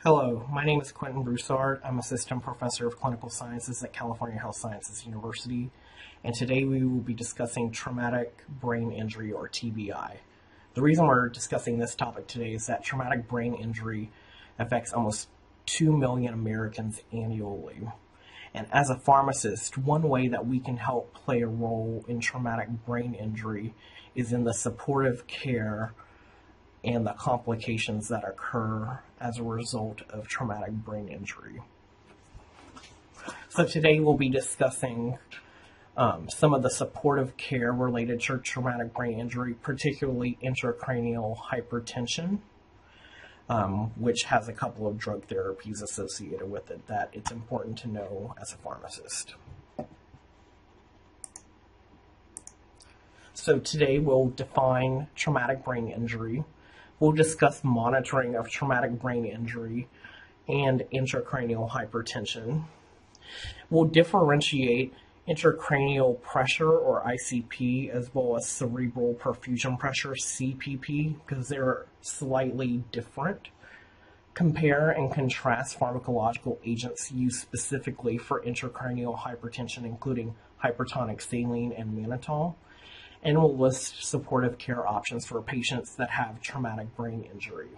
Hello, my name is Quentin Broussard. I'm Assistant Professor of Clinical Sciences at California Health Sciences University, and today we will be discussing traumatic brain injury, or TBI. The reason we're discussing this topic today is that traumatic brain injury affects almost 2 million Americans annually. And as a pharmacist, one way that we can help play a role in traumatic brain injury is in the supportive care and the complications that occur as a result of traumatic brain injury. So today we'll be discussing some of the supportive care related to traumatic brain injury, particularly intracranial hypertension, which has a couple of drug therapies associated with it that it's important to know as a pharmacist. So today we'll define traumatic brain injury. We'll discuss monitoring of traumatic brain injury and intracranial hypertension. We'll differentiate intracranial pressure, or ICP, as well as cerebral perfusion pressure, CPP, because they're slightly different. Compare and contrast pharmacological agents used specifically for intracranial hypertension, including hypertonic saline and mannitol. And we'll list supportive care options for patients that have traumatic brain injury.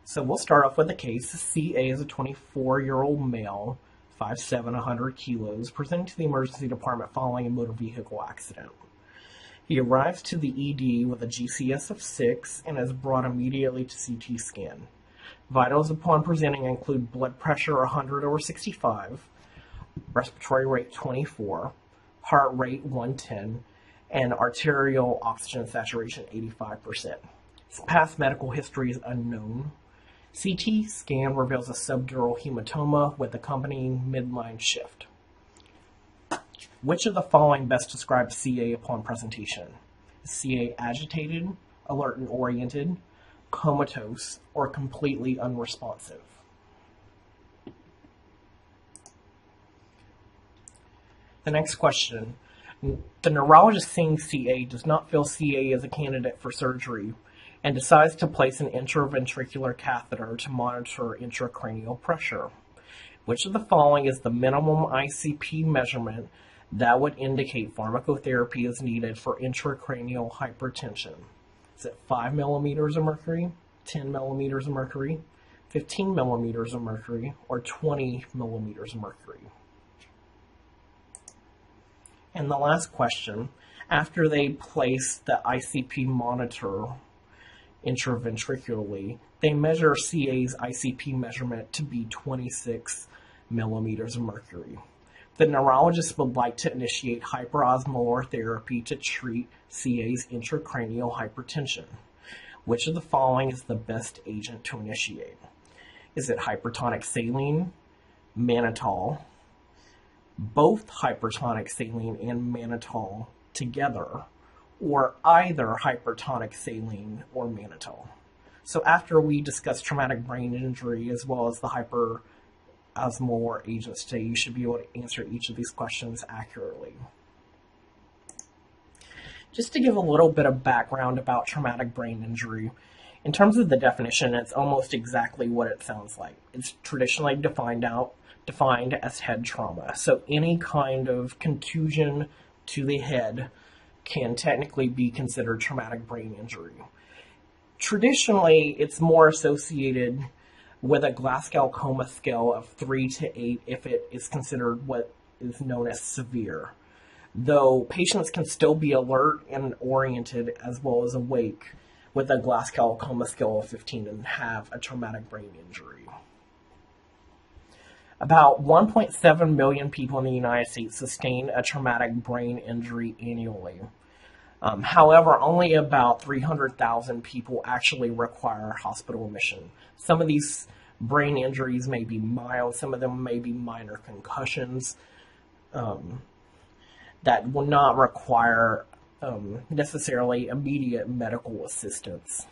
So we'll start off with a case. CA is a 24-year-old male, 5'7", 100 kilos, presenting to the emergency department following a motor vehicle accident. He arrives to the ED with a GCS of 6 and is brought immediately to CT scan. Vitals upon presenting include blood pressure 100/65, respiratory rate 24, heart rate 110, and arterial oxygen saturation 85%. His past medical history is unknown. CT scan reveals a subdural hematoma with accompanying midline shift. Which of the following best describes CA upon presentation? Is CA agitated, alert and oriented, comatose, or completely unresponsive? The next question. The neurologist seeing CA does not feel CA is a candidate for surgery and decides to place an intraventricular catheter to monitor intracranial pressure. Which of the following is the minimum ICP measurement that would indicate pharmacotherapy is needed for intracranial hypertension? Is it 5 millimeters of mercury, 10 millimeters of mercury, 15 millimeters of mercury, or 20 millimeters of mercury? And the last question, after they place the ICP monitor intraventricularly, they measure CA's ICP measurement to be 26 millimeters of mercury. The neurologist would like to initiate hyperosmolar therapy to treat CA's intracranial hypertension. Which of the following is the best agent to initiate? Is it hypertonic saline, mannitol, both hypertonic saline and mannitol together, or either hypertonic saline or mannitol? So after we discuss traumatic brain injury as well as the hyperosmolar agents today, you should be able to answer each of these questions accurately. Just to give a little bit of background about traumatic brain injury, in terms of the definition, it's almost exactly what it sounds like. It's traditionally defined as head trauma. So any kind of contusion to the head can technically be considered traumatic brain injury. Traditionally, it's more associated with a Glasgow Coma scale of 3 to 8 if it is considered what is known as severe. Though patients can still be alert and oriented as well as awake with a Glasgow Coma scale of 15 and have a traumatic brain injury. About 1.7 million people in the United States sustain a traumatic brain injury annually. However, only about 300,000 people actually require hospital admission. Some of these brain injuries may be mild, some of them may be minor concussions that will not require necessarily immediate medical assistance.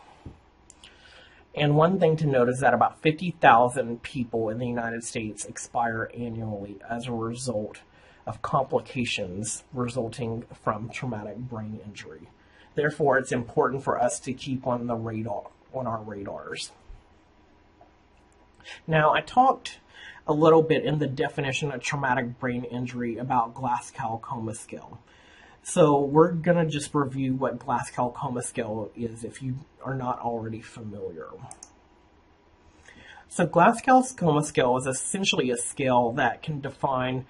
And one thing to note is that about 50,000 people in the United States expire annually as a result of complications resulting from traumatic brain injury. Therefore, it's important for us to keep on our radars. Now, I talked a little bit in the definition of traumatic brain injury about Glasgow Coma Scale. So we're going to just review what Glasgow Coma Scale is if you are not already familiar. So Glasgow Coma Scale is essentially a scale that can define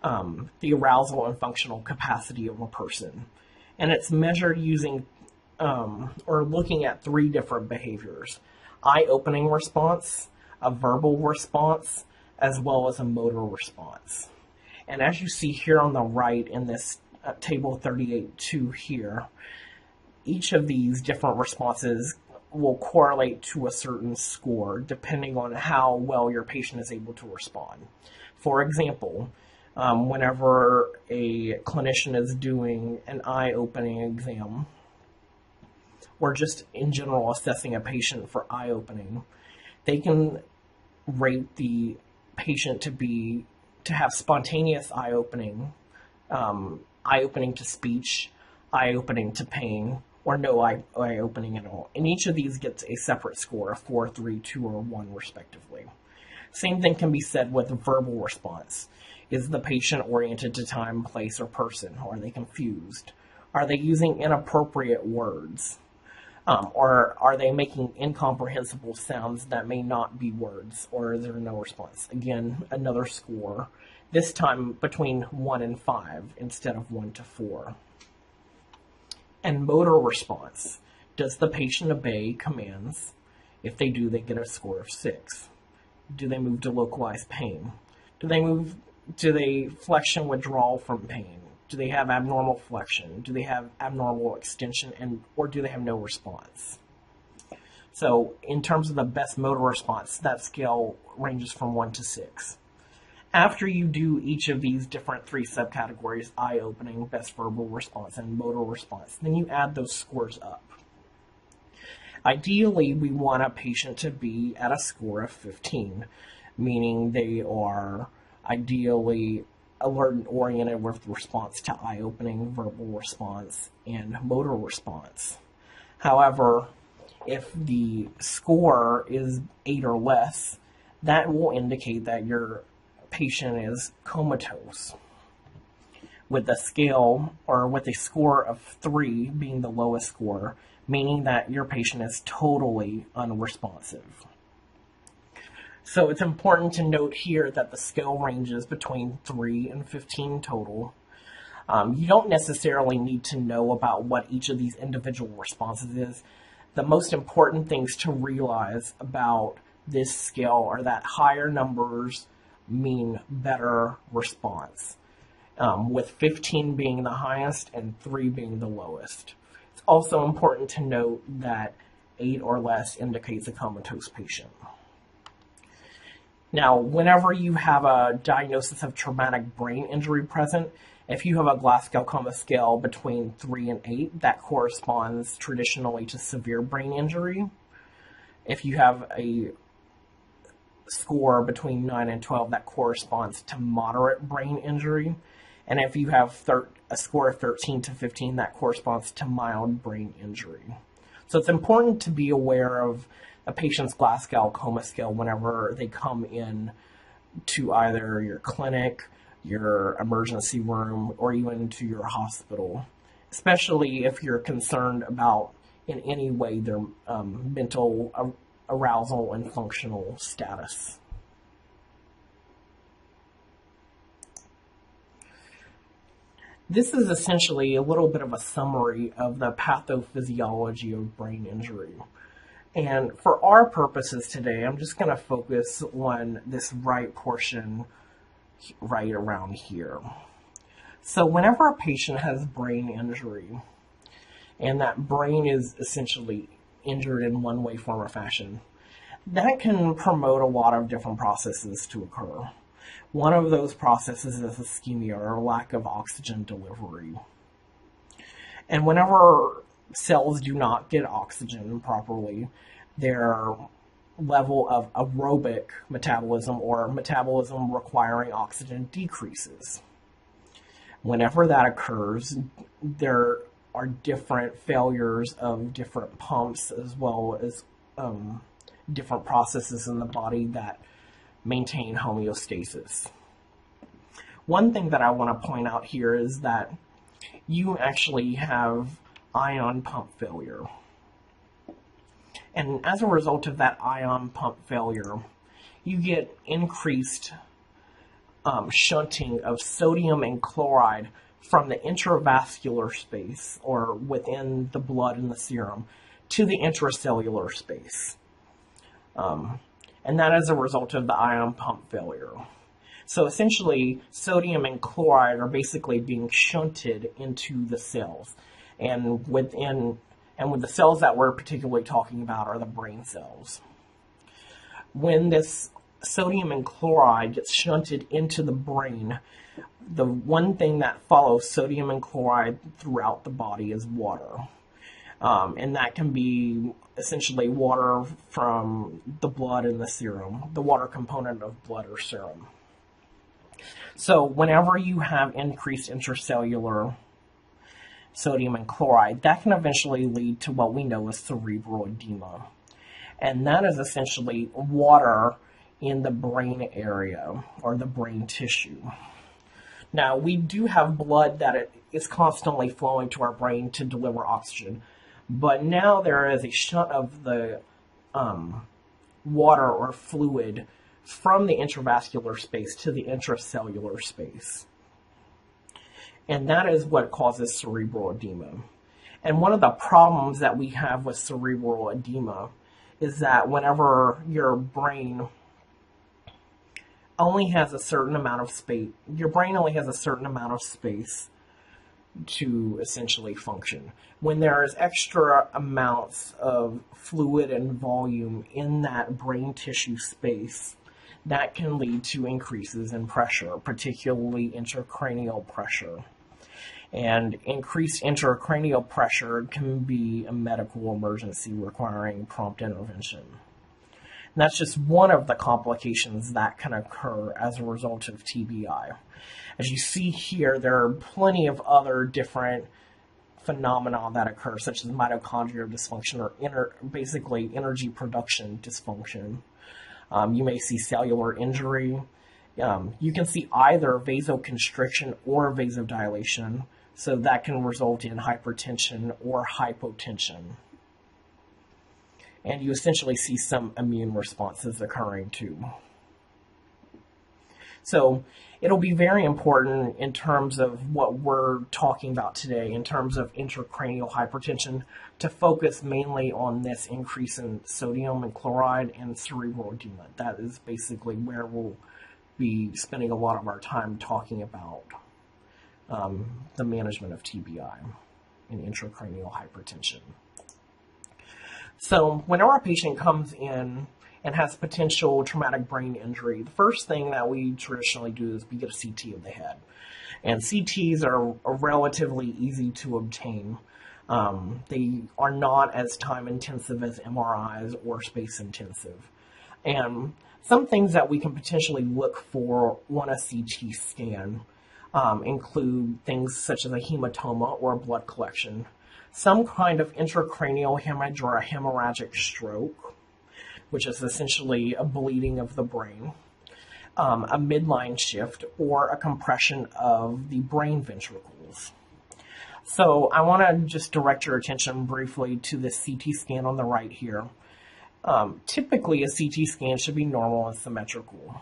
the arousal and functional capacity of a person. And it's measured using or looking at three different behaviors: eye-opening response, a verbal response, as well as a motor response. And as you see here on the right in this table 38.2 here, each of these different responses will correlate to a certain score depending on how well your patient is able to respond. For example, whenever a clinician is doing an eye-opening exam, or just in general assessing a patient for eye-opening, they can rate the patient to have spontaneous eye-opening, eye-opening to speech, eye-opening to pain, or no eye-opening at all. And each of these gets a separate score of 4, 3, 2, or 1 respectively. Same thing can be said with verbal response. Is the patient oriented to time, place, or person? Are they confused? Are they using inappropriate words? Or are they making incomprehensible sounds that may not be words? Or is there no response? Again, another score, this time between 1 and 5 instead of 1 to 4. And motor response. Does the patient obey commands? If they do, they get a score of 6. Do they move to localized pain? Do they flexion withdrawal from pain? Do they have abnormal flexion? Do they have abnormal extension? Or do they have no response? So in terms of the best motor response, that scale ranges from 1 to 6. After you do each of these different 3 subcategories, eye-opening, best verbal response, and motor response, then you add those scores up. Ideally, we want a patient to be at a score of 15, meaning they are ideally alert and oriented with response to eye-opening, verbal response, and motor response. However, if the score is 8 or less, that will indicate that your patient is comatose, with a scale or with a score of 3 being the lowest score, meaning that your patient is totally unresponsive. So it's important to note here that the scale ranges between 3 and 15 total. You don't necessarily need to know about what each of these individual responses is. The most important things to realize about this scale are that higher numbers mean better response, with 15 being the highest and 3 being the lowest. It's also important to note that 8 or less indicates a comatose patient. Now, whenever you have a diagnosis of traumatic brain injury present, if you have a Glasgow Coma Scale between 3 and 8, that corresponds traditionally to severe brain injury. If you have a score between 9 and 12, that corresponds to moderate brain injury. And if you have a score of 13 to 15, that corresponds to mild brain injury. So it's important to be aware of a patient's Glasgow Coma Scale whenever they come in to either your clinic, your emergency room, or even to your hospital, especially if you're concerned about in any way their mental arousal and functional status. This is essentially a little bit of a summary of the pathophysiology of brain injury. And for our purposes today, I'm just going to focus on this right portion right around here. So whenever a patient has brain injury, and that brain is essentially injured in one way, form, or fashion, that can promote a lot of different processes to occur. One of those processes is ischemia, or lack of oxygen delivery. And whenever cells do not get oxygen properly, their level of aerobic metabolism, or metabolism requiring oxygen, decreases. Whenever that occurs, there are different failures of different pumps, as well as different processes in the body that maintain homeostasis. One thing that I want to point out here is that you actually have ion pump failure. And as a result of that ion pump failure, you get increased shunting of sodium and chloride from the intravascular space, or within the blood and the serum, to the intracellular space. And that is a result of the ion pump failure. So essentially, sodium and chloride are basically being shunted into the cells. And with the cells that we're particularly talking about are the brain cells. When this sodium and chloride gets shunted into the brain, the one thing that follows sodium and chloride throughout the body is water. And that can be essentially water from the blood and the serum, the water component of blood or serum. So whenever you have increased intracellular sodium and chloride, that can eventually lead to what we know as cerebral edema. And that is essentially water in the brain area or the brain tissue. Now, we do have blood that is constantly flowing to our brain to deliver oxygen, but now there is a shunt of the water or fluid from the intravascular space to the intracellular space. And that is what causes cerebral edema. And one of the problems that we have with cerebral edema is that whenever your brain only has a certain amount of space, to essentially function. When there is extra amounts of fluid and volume in that brain tissue space, that can lead to increases in pressure, particularly intracranial pressure. And increased intracranial pressure can be a medical emergency requiring prompt intervention. And that's just one of the complications that can occur as a result of TBI. As you see here, there are plenty of other different phenomena that occur, such as mitochondrial dysfunction or basically energy production dysfunction. You may see cellular injury. You can see either vasoconstriction or vasodilation, so that can result in hypertension or hypotension. And you essentially see some immune responses occurring too. So it'll be very important in terms of what we're talking about today, in terms of intracranial hypertension, to focus mainly on this increase in sodium and chloride and cerebral edema. That is basically where we'll be spending a lot of our time talking about the management of TBI and intracranial hypertension. So whenever a patient comes in and has potential traumatic brain injury, the first thing that we traditionally do is we get a CT of the head. And CTs are relatively easy to obtain. They are not as time intensive as MRIs or space intensive. And some things that we can potentially look for on a CT scan include things such as a hematoma or a blood collection, some kind of intracranial hemorrhage or a hemorrhagic stroke, which is essentially a bleeding of the brain, a midline shift, or a compression of the brain ventricles. So I want to just direct your attention briefly to the CT scan on the right here. Typically, a CT scan should be normal and symmetrical.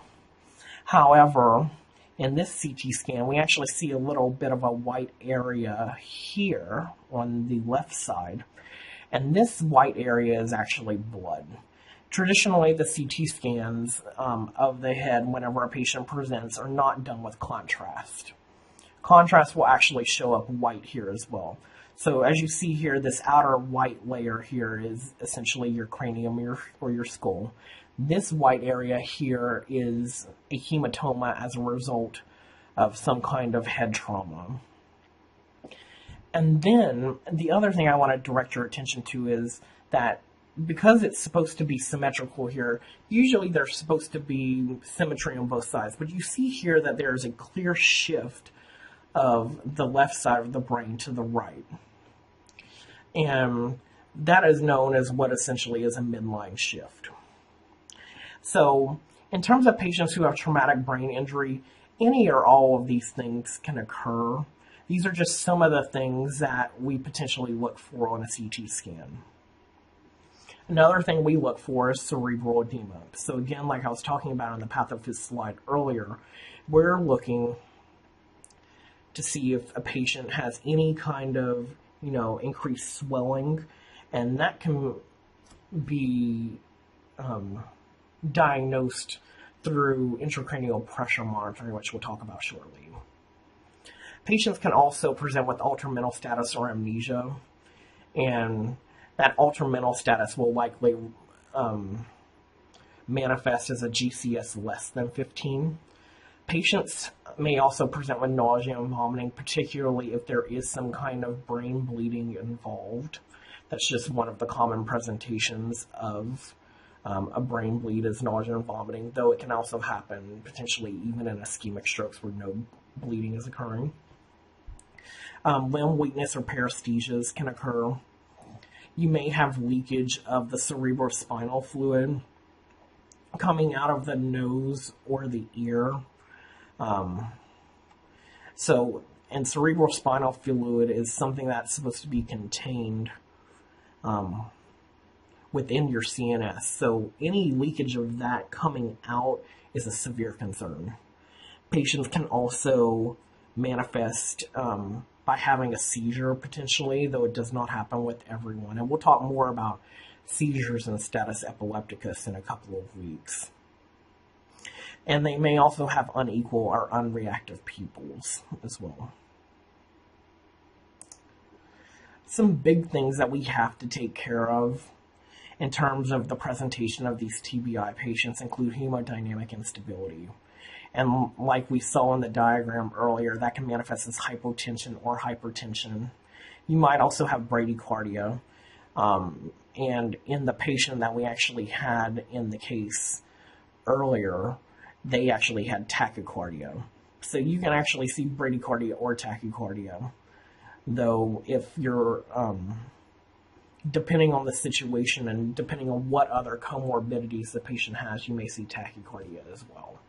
However, in this CT scan, we actually see a little bit of a white area here on the left side, and this white area is actually blood. Traditionally, the CT scans of the head whenever a patient presents are not done with contrast. Contrast will actually show up white here as well. So as you see here, this outer white layer here is essentially your cranium or your skull. This white area here is a hematoma as a result of some kind of head trauma. And then the other thing I want to direct your attention to is that because it's supposed to be symmetrical here, usually there's supposed to be symmetry on both sides. But you see here that there's a clear shift of the left side of the brain to the right. And that is known as what essentially is a midline shift. So in terms of patients who have traumatic brain injury, any or all of these things can occur. These are just some of the things that we potentially look for on a CT scan. Another thing we look for is cerebral edema. So again, like I was talking about in the pathophys slide earlier, we're looking to see if a patient has any kind of, increased swelling, and that can be diagnosed through intracranial pressure monitoring, which we'll talk about shortly. Patients can also present with altered mental status or amnesia, and that altered mental status will likely manifest as a GCS less than 15. Patients may also present with nausea and vomiting, particularly if there is some kind of brain bleeding involved. That's just one of the common presentations of a brain bleed is nausea and vomiting, though it can also happen potentially even in ischemic strokes where no bleeding is occurring. Limb weakness or paresthesias can occur. You may have leakage of the cerebrospinal fluid coming out of the nose or the ear. And cerebrospinal fluid is something that's supposed to be contained within your CNS. So any leakage of that coming out is a severe concern. Patients can also manifest by having a seizure potentially, though it does not happen with everyone. And we'll talk more about seizures and status epilepticus in a couple of weeks. And they may also have unequal or unreactive pupils as well. Some big things that we have to take care of in terms of the presentation of these TBI patients include hemodynamic instability. And like we saw in the diagram earlier, that can manifest as hypotension or hypertension. You might also have bradycardia. And in the patient that we actually had in the case earlier, they actually had tachycardia. So you can actually see bradycardia or tachycardia. Though if you're, depending on the situation and depending on what other comorbidities the patient has, you may see tachycardia as well.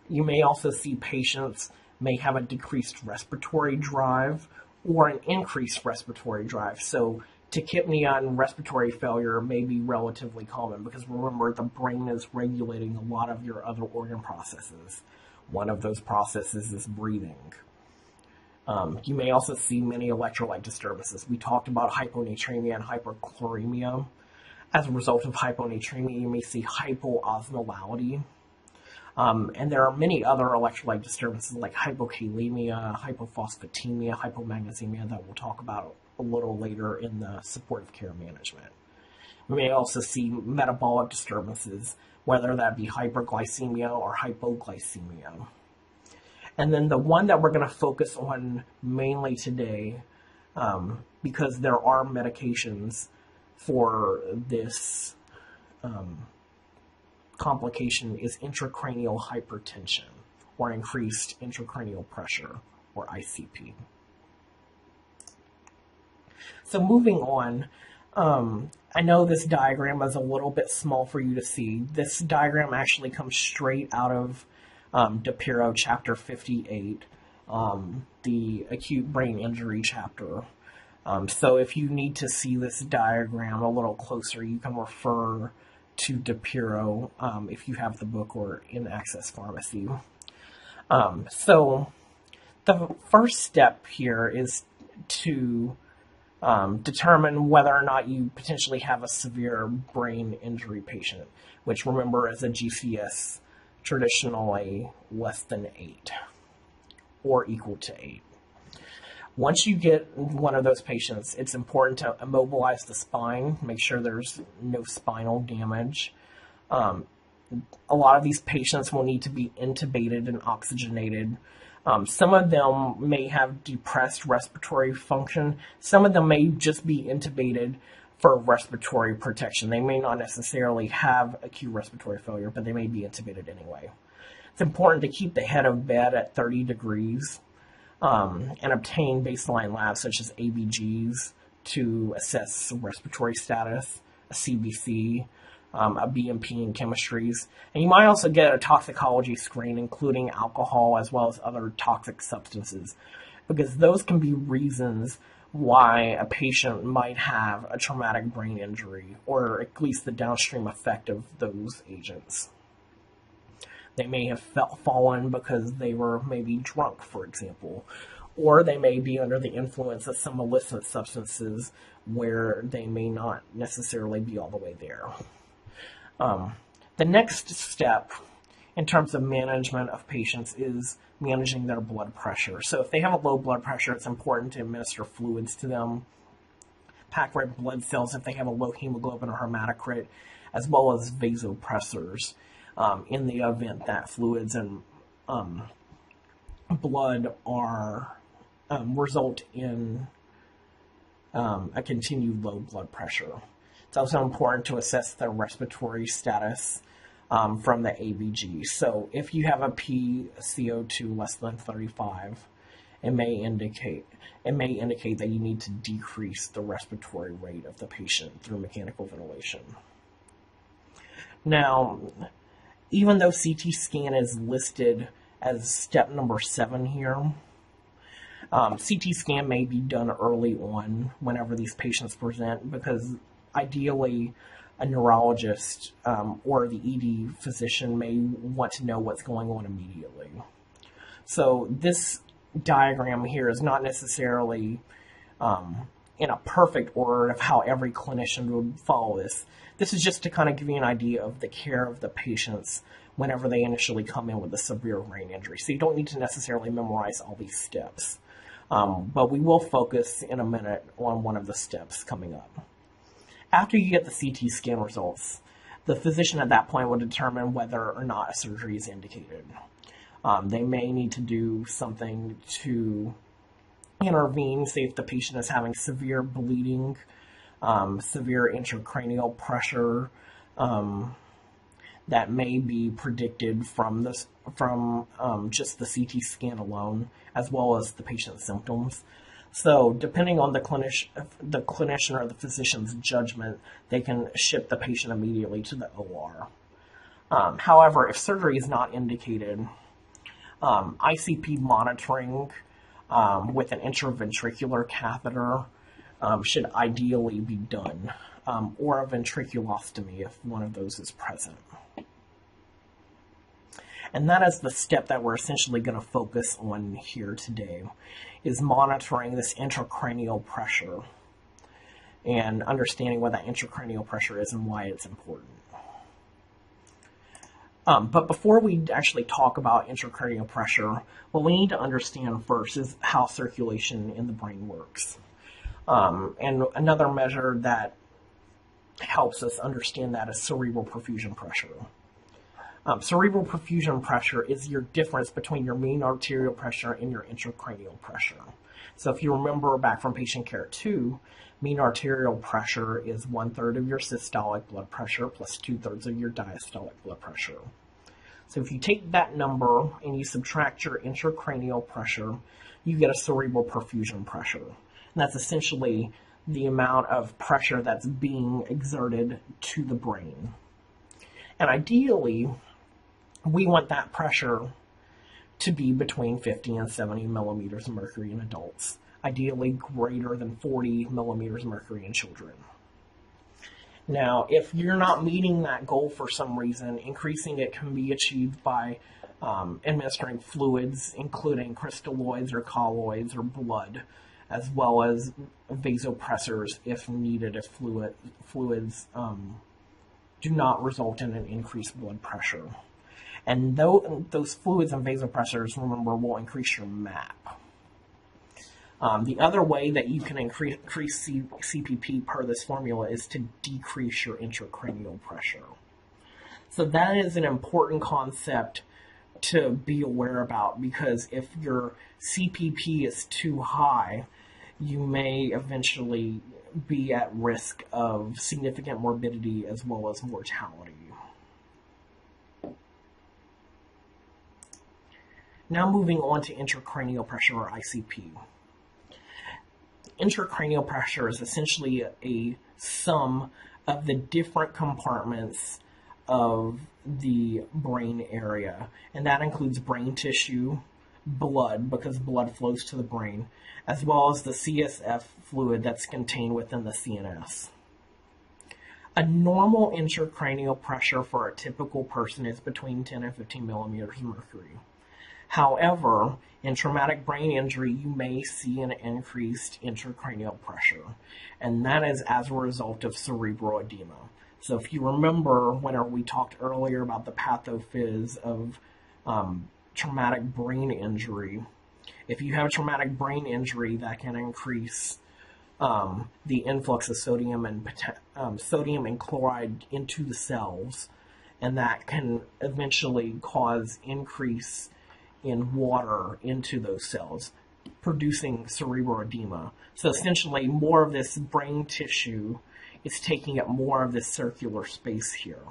You may also see patients may have a decreased respiratory drive or an increased respiratory drive. So tachypnea and respiratory failure may be relatively common because remember, the brain is regulating a lot of your other organ processes. One of those processes is breathing. You may also see many electrolyte disturbances. We talked about hyponatremia and hyperchloremia. As a result of hyponatremia, you may see hypoosmolality. And there are many other electrolyte disturbances like hypokalemia, hypophosphatemia, hypomagnesemia that we'll talk about a little later in the supportive care management. We may also see metabolic disturbances, whether that be hyperglycemia or hypoglycemia. And then the one that we're going to focus on mainly today, because there are medications for this complication, is intracranial hypertension or increased intracranial pressure, or ICP. So moving on, I know this diagram is a little bit small for you to see. This diagram actually comes straight out of DePiro chapter 58, the acute brain injury chapter. So if you need to see this diagram a little closer, you can refer to DePiro if you have the book or in Access Pharmacy. So the first step here is to determine whether or not you potentially have a severe brain injury patient, which remember is a GCS traditionally less than 8 or equal to 8. Once you get one of those patients, it's important to immobilize the spine, make sure there's no spinal damage. A lot of these patients will need to be intubated and oxygenated. Some of them may have depressed respiratory function. Some of them may just be intubated for respiratory protection. They may not necessarily have acute respiratory failure, but they may be intubated anyway. It's important to keep the head of bed at 30 degrees and obtain baseline labs such as ABGs to assess respiratory status, a CBC, a BMP in chemistries. And you might also get a toxicology screen, including alcohol as well as other toxic substances, because those can be reasons why a patient might have a traumatic brain injury, or at least the downstream effect of those agents. They may have fallen because they were maybe drunk, for example, or they may be under the influence of some illicit substances where they may not necessarily be all the way there. The next step in terms of management of patients is managing their blood pressure. So if they have a low blood pressure, it's important to administer fluids to them, pack red blood cells if they have a low hemoglobin or hematocrit, as well as vasopressors in the event that fluids and blood are result in a continued low blood pressure. It's also important to assess their respiratory status from the ABG. So if you have a PCO2 less than 35, it may indicate that you need to decrease the respiratory rate of the patient through mechanical ventilation. Now, even though CT scan is listed as step number 7 here, CT scan may be done early on whenever these patients present, because ideally a neurologist or the ED physician may want to know what's going on immediately. So this diagram here is not necessarily in a perfect order of how every clinician would follow this. This is just to kind of give you an idea of the care of the patients whenever they initially come in with a severe brain injury. So you don't need to necessarily memorize all these steps. But we will focus in a minute on one of the steps coming up. After you get the CT scan results, the physician at that point will determine whether or not a surgery is indicated. They may need to do something to intervene, say if the patient is having severe bleeding, severe intracranial pressure, that may be predicted from just the CT scan alone, as well as the patient's symptoms. So depending on the clinician or the physician's judgment, they can ship the patient immediately to the OR. However, if surgery is not indicated, ICP monitoring with an intraventricular catheter should ideally be done, or a ventriculostomy if one of those is present. And that is the step that we're essentially going to focus on here today, is monitoring this intracranial pressure and understanding what that intracranial pressure is and why it's important. But before we actually talk about intracranial pressure, what we need to understand first is how circulation in the brain works. And another measure that helps us understand that is cerebral perfusion pressure. Cerebral perfusion pressure is your difference between your mean arterial pressure and your intracranial pressure. So if you remember back from patient care 2, mean arterial pressure is 1/3 of your systolic blood pressure plus 2/3 of your diastolic blood pressure. So if you take that number and you subtract your intracranial pressure, you get a cerebral perfusion pressure. And that's essentially the amount of pressure that's being exerted to the brain. And ideally, we want that pressure to be between 50 and 70 millimeters of mercury in adults, ideally greater than 40 millimeters of mercury in children. Now, if you're not meeting that goal for some reason, increasing it can be achieved by administering fluids, including crystalloids or colloids or blood, as well as vasopressors if needed, if fluids do not result in an increased blood pressure. And those fluids and vasopressors, remember, will increase your MAP. The other way that you can increase CPP per this formula is to decrease your intracranial pressure. So that is an important concept to be aware about, because if your CPP is too high, you may eventually be at risk of significant morbidity as well as mortality. Now moving on to intracranial pressure, or ICP. Intracranial pressure is essentially a sum of the different compartments of the brain area. And that includes brain tissue, blood, because blood flows to the brain, as well as the CSF fluid that's contained within the CNS. A normal intracranial pressure for a typical person is between 10 and 15 millimeters of mercury. However, in traumatic brain injury, you may see an increased intracranial pressure, and that is as a result of cerebral edema. So if you remember whenever we talked earlier about the pathophys of traumatic brain injury, if you have a traumatic brain injury, that can increase the influx of sodium and chloride into the cells, and that can eventually cause increase in water into those cells, producing cerebral edema. So essentially, more of this brain tissue is taking up more of this circular space here.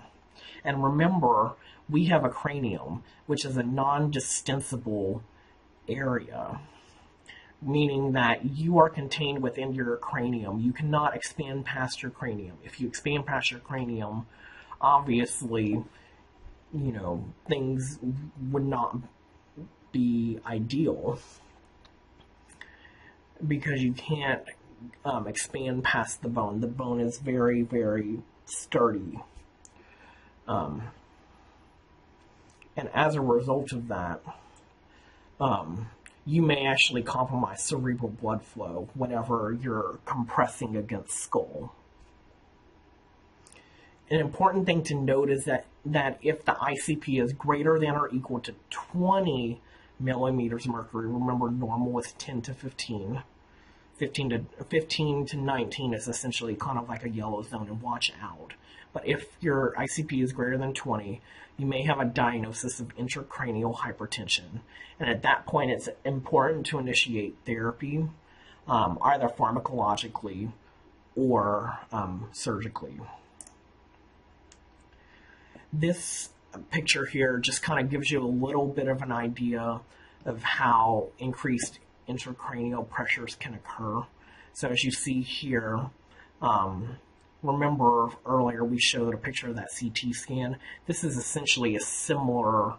And remember, we have a cranium, which is a non-distensible area, meaning that you are contained within your cranium. You cannot expand past your cranium. If you expand past your cranium, obviously, things would not be ideal, because you can't expand past the bone. The bone is very, very sturdy. And as a result of that, you may actually compromise cerebral blood flow whenever you're compressing against skull. An important thing to note is that if the ICP is greater than or equal to 20 millimeters of mercury, remember normal is 10 to 15. 15 to 19 is essentially kind of like a yellow zone, and watch out. But if your ICP is greater than 20, you may have a diagnosis of intracranial hypertension. And at that point, it's important to initiate therapy, either pharmacologically or surgically. This picture here just kind of gives you a little bit of an idea of how increased intracranial pressures can occur. So as you see here, remember earlier we showed a picture of that CT scan. This is essentially a similar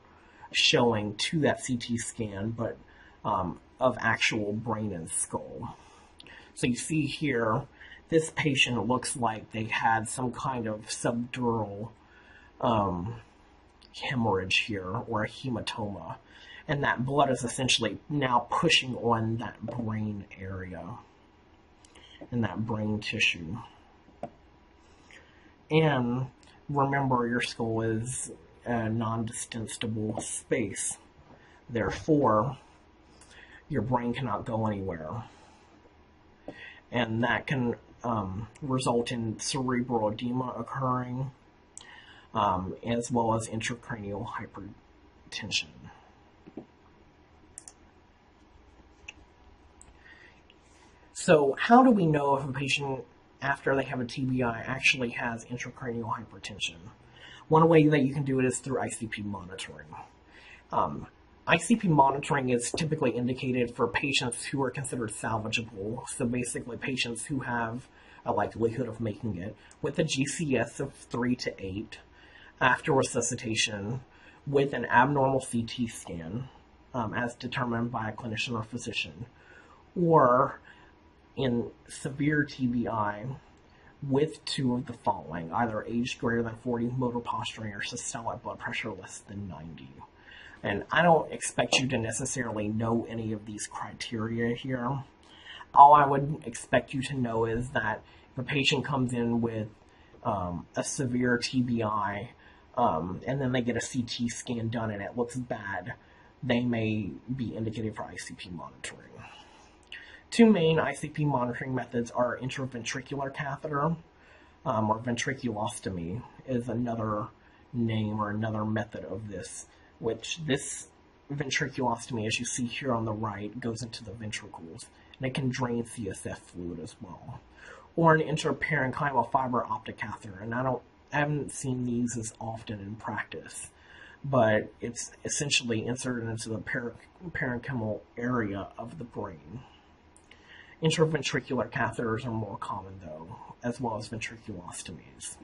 showing to that CT scan, but of actual brain and skull. So you see here, this patient looks like they had some kind of subdural hemorrhage here, or a hematoma. And that blood is essentially now pushing on that brain area and that brain tissue. And remember, your skull is a non-distensible space. Therefore, your brain cannot go anywhere. And that can result in cerebral edema occurring, as well as intracranial hypertension. So how do we know if a patient, after they have a TBI, actually has intracranial hypertension? One way that you can do it is through ICP monitoring. ICP monitoring is typically indicated for patients who are considered salvageable, so basically patients who have a likelihood of making it, with a GCS of 3 to 8 after resuscitation, with an abnormal CT scan, as determined by a clinician or physician, or in severe TBI with 2 of the following: either age greater than 40, motor posturing, or systolic blood pressure less than 90. And I don't expect you to necessarily know any of these criteria here. All I would expect you to know is that if a patient comes in with a severe TBI, and then they get a CT scan done and it looks bad, they may be indicated for ICP monitoring. 2 main ICP monitoring methods are intraventricular catheter, or ventriculostomy is another name or another method of this, which this ventriculostomy, as you see here on the right, goes into the ventricles, and it can drain CSF fluid as well. Or an intraparenchymal fiber optic catheter, and I haven't seen these as often in practice, but it's essentially inserted into the parenchymal area of the brain. Intraventricular catheters are more common, though, as well as ventriculostomies.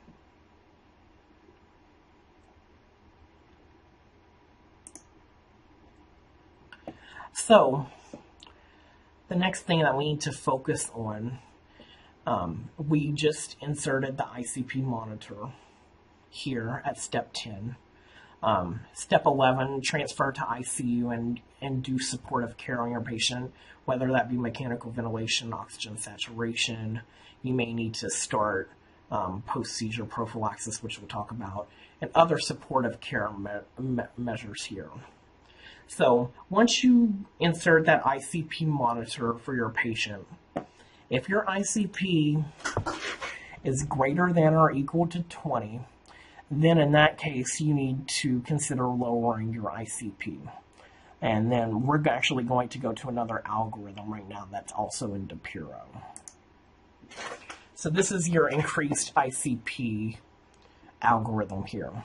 So, the next thing that we need to focus on, we just inserted the ICP monitor here at step 10. Step 11, transfer to ICU and do supportive care on your patient, whether that be mechanical ventilation, oxygen saturation. You may need to start post-seizure prophylaxis, which we'll talk about, and other supportive care measures here. So once you insert that ICP monitor for your patient, if your ICP is greater than or equal to 20, then in that case you need to consider lowering your ICP. And then we're actually going to go to another algorithm right now that's also in DePiro. So this is your increased ICP algorithm here.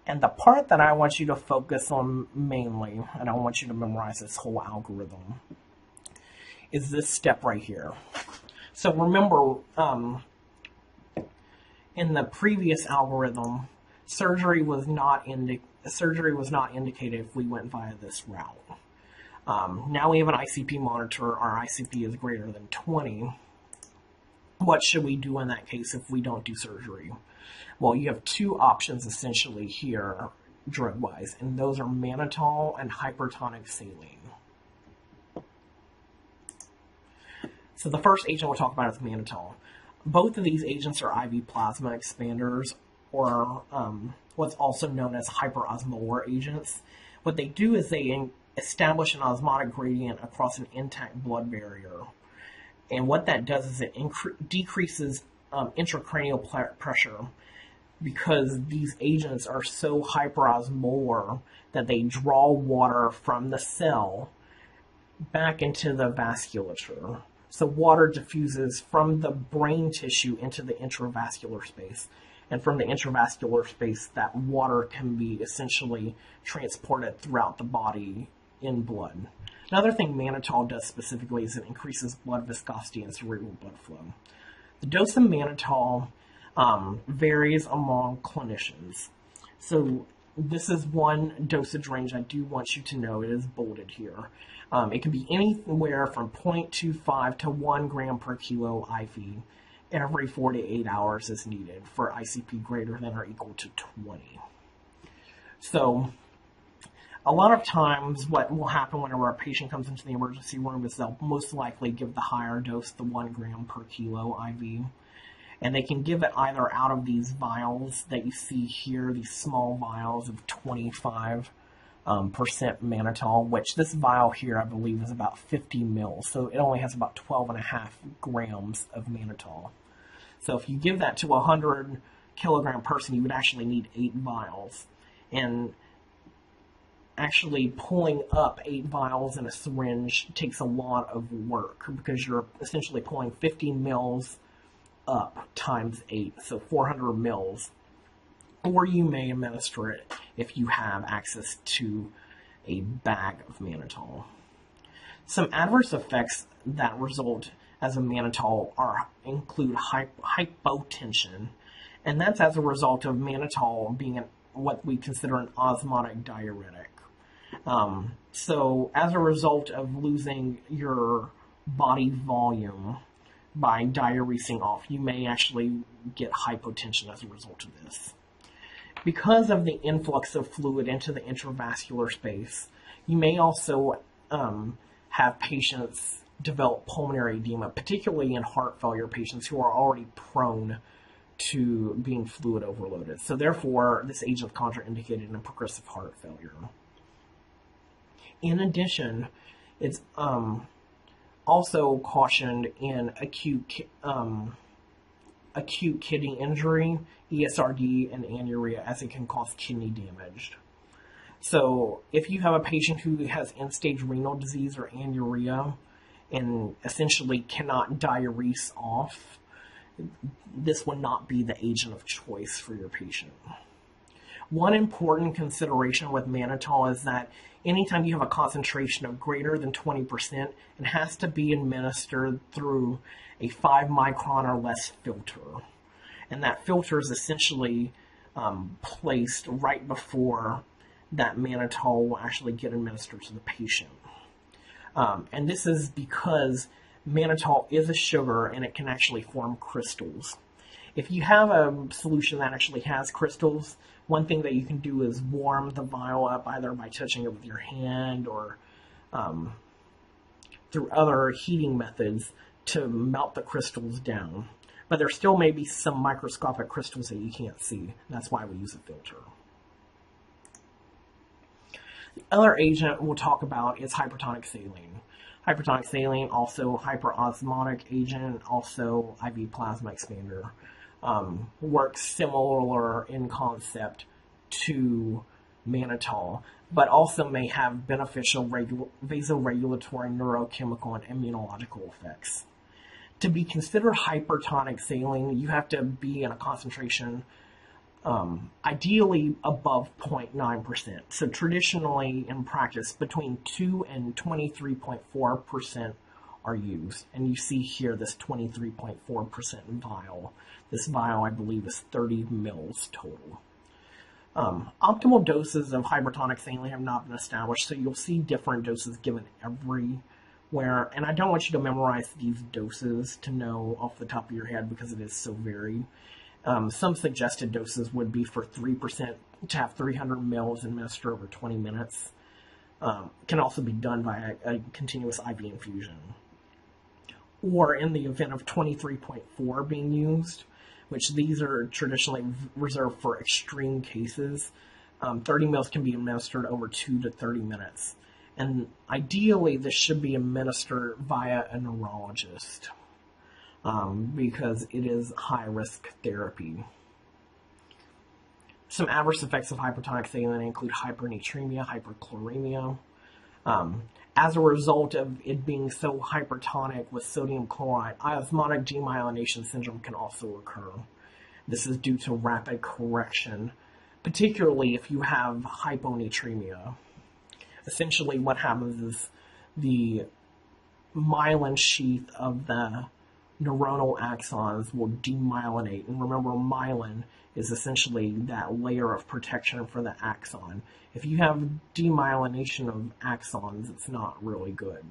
And the part that I want you to focus on mainly, and I want you to memorize this whole algorithm, is this step right here. So remember, in the previous algorithm, surgery was not indicated if we went via this route. Now we have an ICP monitor. Our ICP is greater than 20. What should we do in that case if we don't do surgery? Well, you have two options essentially here, drug-wise, and those are Mannitol and Hypertonic Saline. So the first agent we'll talk about is Mannitol. Both of these agents are IV plasma expanders, or what's also known as hyperosmolar agents. What they do is they establish an osmotic gradient across an intact blood barrier. And what that does is it decreases intracranial pressure, because these agents are so hyperosmolar that they draw water from the cell back into the vasculature. So water diffuses from the brain tissue into the intravascular space. And from the intravascular space, that water can be essentially transported throughout the body in blood. Another thing Mannitol does specifically is it increases blood viscosity and cerebral blood flow. The dose of Mannitol varies among clinicians. So this is one dosage range I do want you to know. It is bolded here. It can be anywhere from 0.25 to 1 gram per kilo IV every 4 to 8 hours is needed for ICP greater than or equal to 20. So a lot of times what will happen whenever a patient comes into the emergency room is they'll most likely give the higher dose, the 1 gram per kilo IV. And they can give it either out of these vials that you see here, these small vials of 25% mannitol, which this vial here I believe is about 50 mils. So it only has about 12.5 grams of mannitol. So if you give that to a 100 kilogram person, you would actually need 8 vials. And actually pulling up 8 vials in a syringe takes a lot of work, because you're essentially pulling 50 mils up times 8, so 400 mils. Or you may administer it if you have access to a bag of mannitol. Some adverse effects that result as a mannitol include hypotension, and that's as a result of mannitol being what we consider an osmotic diuretic. So as a result of losing your body volume by diuresing off, you may actually get hypotension as a result of this. Because of the influx of fluid into the intravascular space, you may also have patients develop pulmonary edema, particularly in heart failure patients who are already prone to being fluid overloaded. So therefore, this agent is contraindicated in progressive heart failure. In addition, it's also cautioned in acute kidney injury, ESRD, and anuria, as it can cause kidney damage. So if you have a patient who has end-stage renal disease or anuria and essentially cannot diurese off, this would not be the agent of choice for your patient. One important consideration with mannitol is that anytime you have a concentration of greater than 20%, it has to be administered through a 5 micron or less filter. And that filter is essentially placed right before that mannitol will actually get administered to the patient. And this is because mannitol is a sugar and it can actually form crystals. If you have a solution that actually has crystals, one thing that you can do is warm the vial up either by touching it with your hand or through other heating methods to melt the crystals down. But there still may be some microscopic crystals that you can't see. That's why we use a filter. The other agent we'll talk about is hypertonic saline. Hypertonic saline, also hyperosmotic agent, also IV plasma expander. Works similar in concept to mannitol, but also may have beneficial vasoregulatory, neurochemical, and immunological effects. To be considered hypertonic saline, you have to be in a concentration ideally above 0.9%. So traditionally in practice, between 2 and 23.4% are used. And you see here this 23.4% vial. This vial, I believe, is 30 mils total. Optimal doses of hypertonic saline have not been established, so you'll see different doses given everywhere. And I don't want you to memorize these doses to know off the top of your head because it is so varied. Some suggested doses would be for 3% to have 300 mils administered over 20 minutes. Can also be done by a continuous IV infusion. Or in the event of 23.4 being used, which these are traditionally reserved for extreme cases, 30 mils can be administered over 2 to 30 minutes. And ideally, this should be administered via a neurologist because it is high-risk therapy. Some adverse effects of hypertonic saline include hypernatremia, hyperchloremia. As a result of it being so hypertonic with sodium chloride, osmotic demyelination syndrome can also occur. This is due to rapid correction, particularly if you have hyponatremia. Essentially what happens is the myelin sheath of the neuronal axons will demyelinate. And remember, myelin is essentially that layer of protection for the axon. If you have demyelination of axons, it's not really good.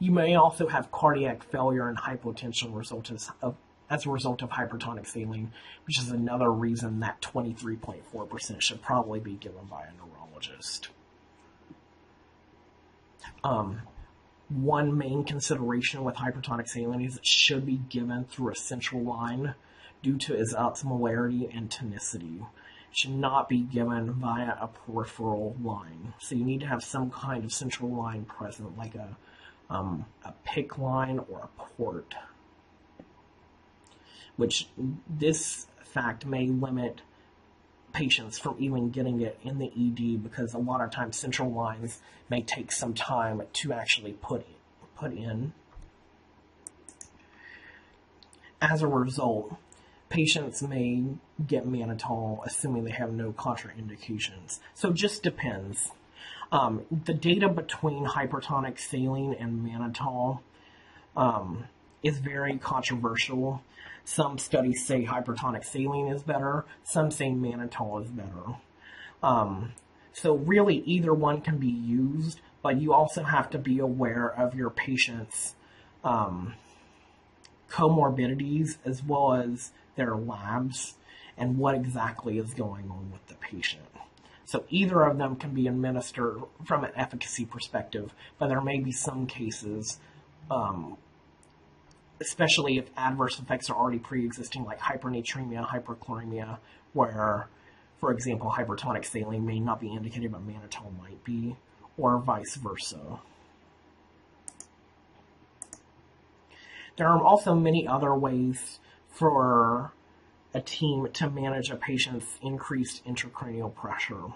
You may also have cardiac failure and hypotension as a result of hypertonic saline, which is another reason that 23.4% should probably be given by a neurologist. One main consideration with hypertonic saline is it should be given through a central line due to its osmolarity and tonicity. It should not be given via a peripheral line. So you need to have some kind of central line present, like a PICC line or a port. Which this fact may limit patients from even getting it in the ED because a lot of times central lines may take some time to actually put in. As a result, patients may get mannitol assuming they have no contraindications. So it just depends. The data between hypertonic saline and mannitol is very controversial. Some studies say hypertonic saline is better. Some say mannitol is better. So really either one can be used, but you also have to be aware of your patient's comorbidities as well as their labs and what exactly is going on with the patient. So either of them can be administered from an efficacy perspective, but there may be some cases especially if adverse effects are already pre-existing, like hypernatremia, hyperchloremia, where, for example, hypertonic saline may not be indicated, but mannitol might be, or vice versa. There are also many other ways for a team to manage a patient's increased intracranial pressure.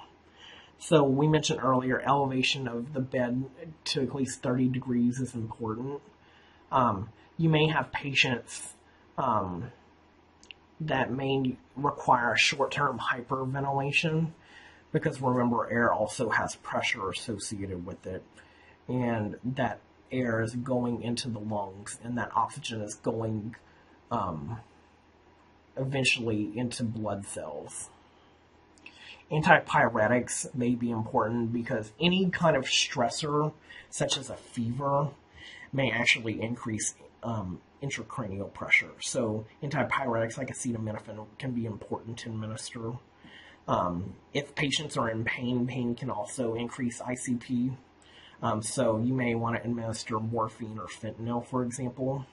So we mentioned earlier, elevation of the bed to at least 30 degrees is important. You may have patients that may require short-term hyperventilation, because remember, air also has pressure associated with it, and that air is going into the lungs, and that oxygen is going eventually into blood cells. Antipyretics may be important because any kind of stressor, such as a fever, may actually increase intracranial pressure. So antipyretics like acetaminophen can be important to administer. If patients are in pain, pain can also increase ICP. So you may want to administer morphine or fentanyl, for example.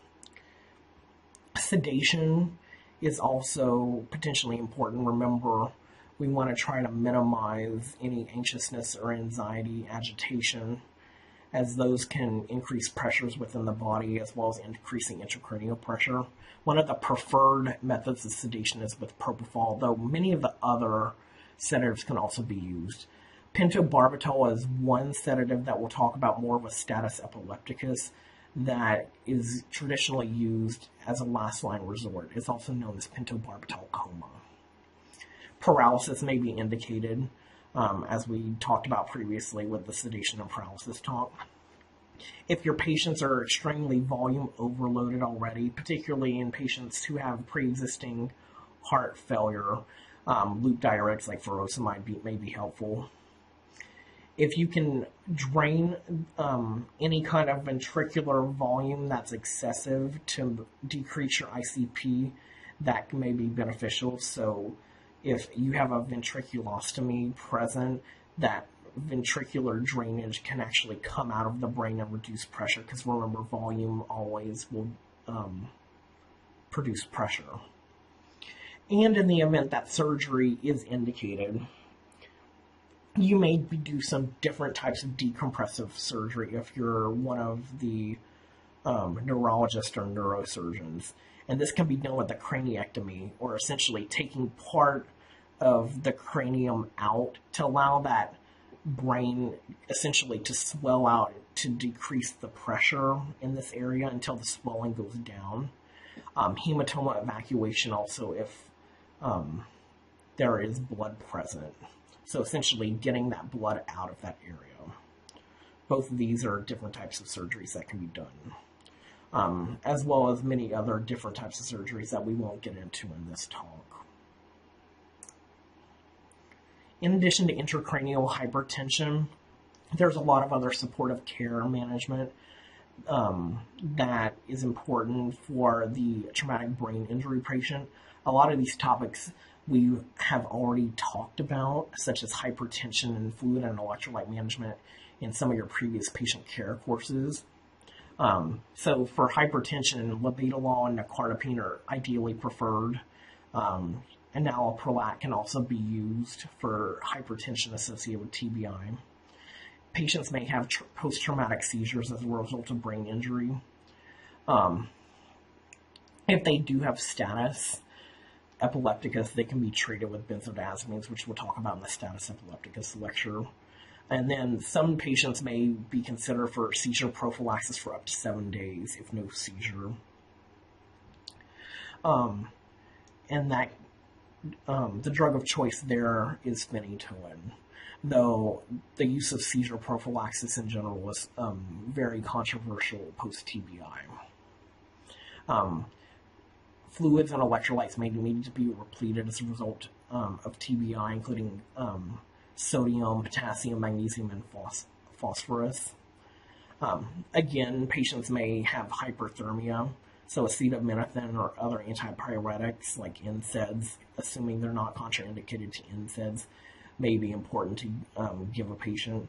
Sedation is also potentially important. Remember, we want to try to minimize any anxiousness or anxiety, agitation, as those can increase pressures within the body as well as increasing intracranial pressure. One of the preferred methods of sedation is with propofol, though many of the other sedatives can also be used. Pentobarbital is one sedative that we'll talk about more with status epilepticus that is traditionally used as a last-line resort. It's also known as pentobarbital coma. Paralysis may be indicated, as we talked about previously with the sedation and paralysis talk. If your patients are extremely volume overloaded already, particularly in patients who have pre-existing heart failure, loop diuretics like furosemide may be helpful. If you can drain any kind of ventricular volume that's excessive to decrease your ICP, that may be beneficial. So if you have a ventriculostomy present, that ventricular drainage can actually come out of the brain and reduce pressure, because remember, volume always will produce pressure. And in the event that surgery is indicated, you may do some different types of decompressive surgery if you're one of the neurologists or neurosurgeons. And this can be done with a craniectomy, or essentially taking part of the cranium out to allow that brain essentially to swell out to decrease the pressure in this area until the swelling goes down. Hematoma evacuation also if there is blood present. So essentially getting that blood out of that area. Both of these are different types of surgeries that can be done, as well as many other different types of surgeries that we won't get into in this talk. In addition to intracranial hypertension, there's a lot of other supportive care management that is important for the traumatic brain injury patient. A lot of these topics we have already talked about, such as hypertension and fluid and electrolyte management in some of your previous patient care courses. So for hypertension, labetalol and nicardipine are ideally preferred. Enalapril can also be used for hypertension associated with TBI. Patients may have post-traumatic seizures as a result of brain injury. If they do have status epilepticus, they can be treated with benzodiazepines, which we'll talk about in the status epilepticus lecture. And then some patients may be considered for seizure prophylaxis for up to 7 days if no seizure. And that the drug of choice there is phenytoin, though the use of seizure prophylaxis in general was very controversial post-TBI. Fluids and electrolytes may need to be repleted as a result of TBI, including sodium, potassium, magnesium, and phosphorus. Again, patients may have hyperthermia, so acetaminophen or other antipyretics like NSAIDs, assuming they're not contraindicated to NSAIDs, may be important to give a patient.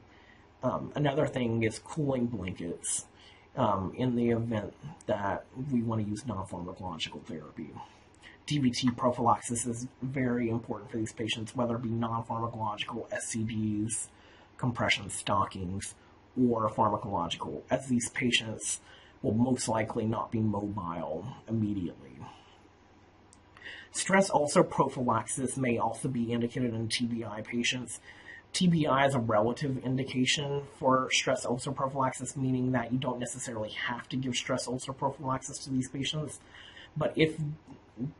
Another thing is cooling blankets in the event that we want to use non-pharmacological therapy. DVT prophylaxis is very important for these patients, whether it be non-pharmacological SCDs, compression stockings, or pharmacological, as these patients will most likely not be mobile immediately. Stress ulcer prophylaxis may also be indicated in TBI patients. TBI is a relative indication for stress ulcer prophylaxis, meaning that you don't necessarily have to give stress ulcer prophylaxis to these patients, But if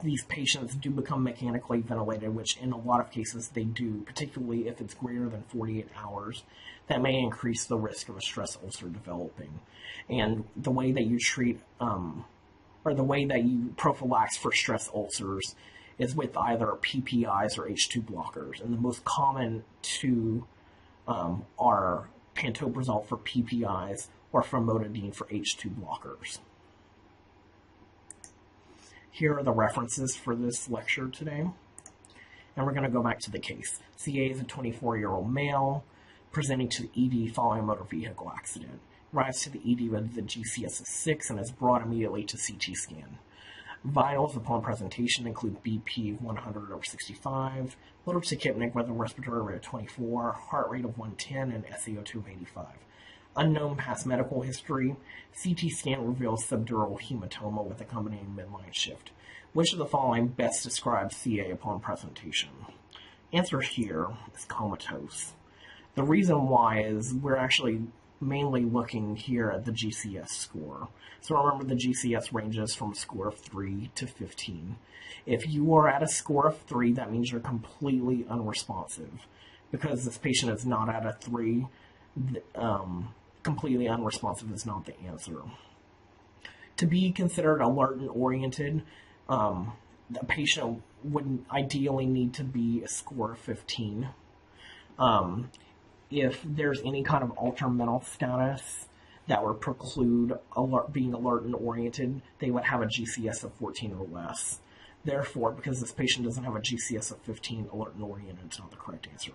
these patients do become mechanically ventilated, which in a lot of cases they do, particularly if it's greater than 48 hours, that may increase the risk of a stress ulcer developing. And the way that you treat, or the way that you prophylax for stress ulcers is with either PPIs or H2 blockers. And the most common two are pantoprazole for PPIs or famotidine for H2 blockers. Here are the references for this lecture today. And we're going to go back to the case. CA is a 24-year-old male presenting to the ED following a motor vehicle accident. Arrives to the ED with the GCS of 6 and is brought immediately to CT scan. Vitals upon presentation include BP 100/65, little tachypneic with a respiratory rate of 24, heart rate of 110, and SaO2 of 85. Unknown past medical history. CT scan reveals subdural hematoma with accompanying midline shift. Which of the following best describes CA upon presentation? Answer here is comatose. The reason why is we're actually mainly looking here at the GCS score. So remember, the GCS ranges from a score of 3 to 15. If you are at a score of 3, that means you're completely unresponsive. Because this patient is not at a 3, completely unresponsive is not the answer. To be considered alert and oriented, the patient would ideally need to be a score of 15. If there's any kind of altered mental status that would preclude being alert and oriented, they would have a GCS of 14 or less. Therefore, because this patient doesn't have a GCS of 15, alert and oriented is not the correct answer.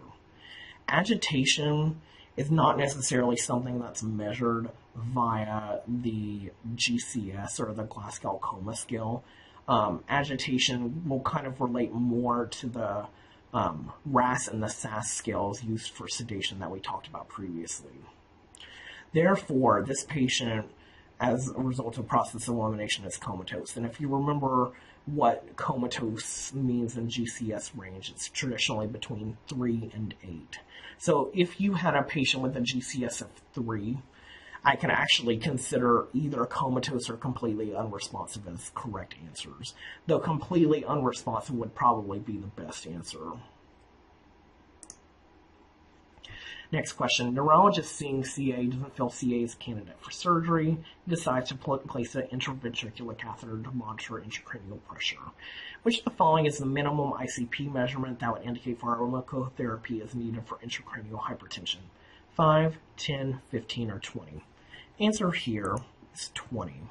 Agitation is not necessarily something that's measured via the GCS or the Glasgow Coma scale. Agitation will kind of relate more to the RASS and the SAS scales used for sedation that we talked about previously. Therefore, this patient, as a result of process of elimination, is comatose. And if you remember what comatose means in GCS range, it's traditionally between 3 and 8. So if you had a patient with a GCS of 3, I can actually consider either comatose or completely unresponsive as correct answers, though completely unresponsive would probably be the best answer. Next question. Neurologist seeing CA doesn't feel CA is a candidate for surgery. He decides to place an intraventricular catheter to monitor intracranial pressure. Which of the following is the minimum ICP measurement that would indicate pharmacotherapy is needed for intracranial hypertension? 5, 10, 15, or 20? Answer here is 20.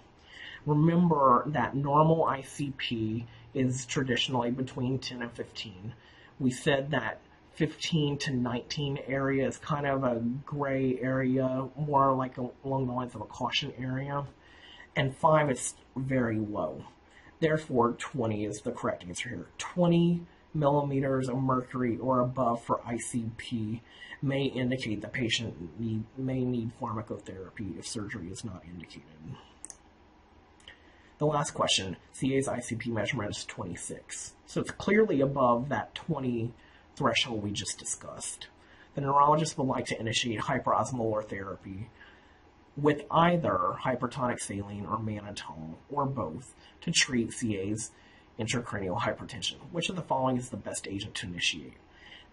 Remember that normal ICP is traditionally between 10 and 15. We said that 15 to 19 area is kind of a gray area, more like along the lines of a caution area, and 5 is very low. Therefore, 20 is the correct answer here. 20 millimeters of mercury or above for ICP may indicate the patient may need pharmacotherapy if surgery is not indicated. The last question, CA's ICP measurement is 26. So it's clearly above that 20 threshold we just discussed. The neurologist would like to initiate hyperosmolar therapy with either hypertonic saline or mannitol, or both, to treat CA's intracranial hypertension. Which of the following is the best agent to initiate?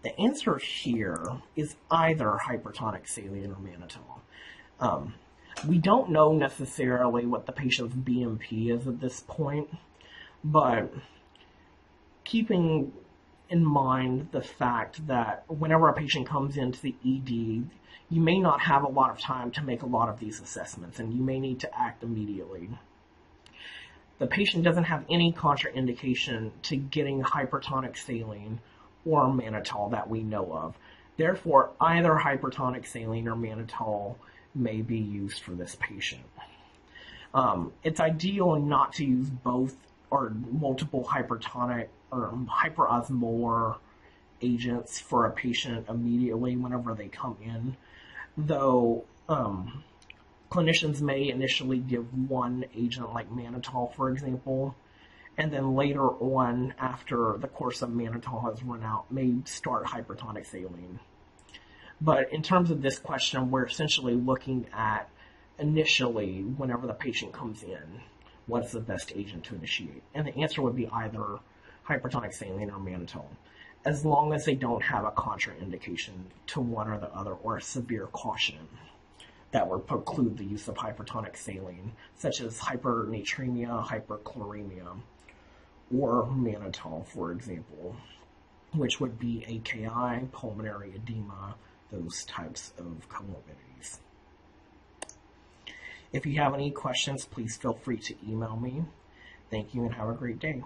The answer here is either hypertonic saline or mannitol. We don't know necessarily what the patient's BMP is at this point, but keeping in mind the fact that whenever a patient comes into the ED, you may not have a lot of time to make a lot of these assessments, and you may need to act immediately. The patient doesn't have any contraindication to getting hypertonic saline or mannitol that we know of. Therefore, either hypertonic saline or mannitol may be used for this patient. It's ideal not to use both or multiple hypertonic or hyperosmolar agents for a patient immediately whenever they come in, though clinicians may initially give one agent like mannitol, for example, and then later on, after the course of mannitol has run out, may start hypertonic saline. But in terms of this question, we're essentially looking at initially, whenever the patient comes in, what's the best agent to initiate? And the answer would be either hypertonic saline or mannitol, as long as they don't have a contraindication to one or the other or a severe caution that would preclude the use of hypertonic saline, such as hypernatremia, hyperchloremia, or mannitol, for example, which would be AKI, pulmonary edema, those types of comorbidities. If you have any questions, please feel free to email me. Thank you and have a great day.